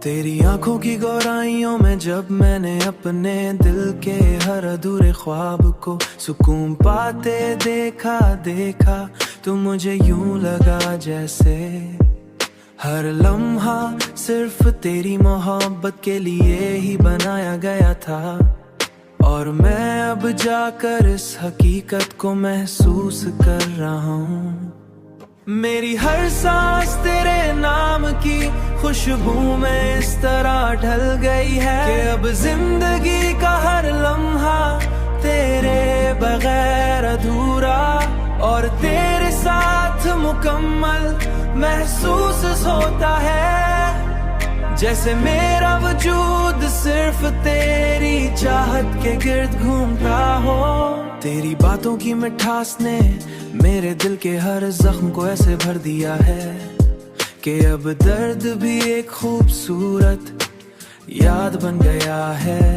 तेरी आंखों की गहराइयों में जब मैंने अपने दिल के हर अधूरे ख्वाब को सुकून पाते देखा तो मुझे यूं लगा जैसे हर लम्हा सिर्फ तेरी मोहब्बत के लिए ही बनाया गया था। और मैं अब जाकर इस हकीकत को महसूस कर रहा हूँ। मेरी हर सांस तेरे नाम की खुशबू में इस तरह ढल गई है कि अब जिंदगी का हर लम्हा तेरे बगैर अधूरा और तेरे साथ मुकम्मल महसूस होता है। जैसे मेरा वजूद सिर्फ तेरी चाहत के गिर्द घूमता हो। तेरी बातों की मिठास ने मेरे दिल के हर जख्म को ऐसे भर दिया है कि अब दर्द भी एक खूबसूरत याद बन गया है।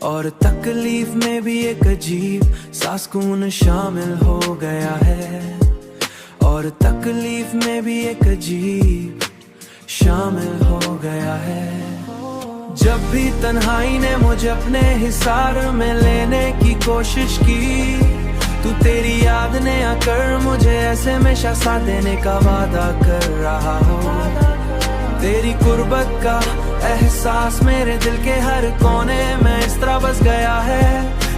और तकलीफ में भी एक अजीब सा सुकून शामिल हो गया है। और तकलीफ में भी एक अजीब शामिल हो गया है। जब भी तन्हाई ने मुझे अपने हिसार में लेने की कोशिश की, तू तेरी याद ने आकर मुझे ऐसे हमेशा साथ देने का वादा कर रहा हो। तेरी कुर्बत का एहसास मेरे दिल के हर कोने में इस तरह बस गया है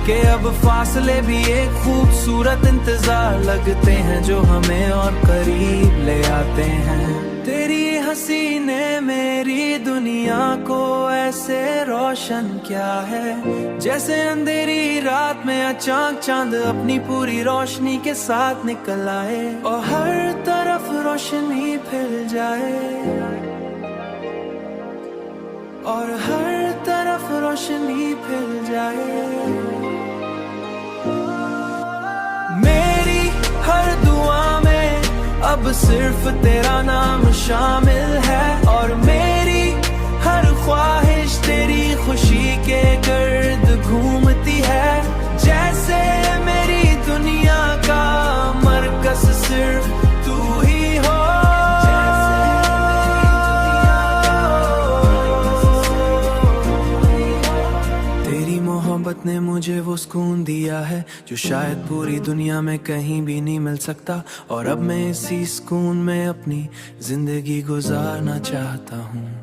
कि अब फासले भी एक खूबसूरत इंतजार लगते हैं जो हमें और करीब ले आते हैं। तेरी हंसी ने मेरी दुनिया को ऐसे रोशन किया है जैसे अंधेरी रात में अचानक चांद अपनी पूरी रोशनी के साथ निकल आए और हर तरफ रोशनी फैल जाए। और हर तरफ रोशनी फैल जाए। मेरी हर दुआ में अब सिर्फ तेरा नाम शामिल है और मेरी हर ख्वाहिश तेरी खुशी के गर्द घूमती है। जैसे मेरी दुनिया का मरकज सिर्फ तू ही हो। तेरी मोहब्बत ने मुझे वो सुकून दिया है जो शायद पूरी दुनिया में कहीं भी नहीं मिल सकता। और अब मैं इसी सुकून में अपनी जिंदगी गुजारना चाहता हूँ।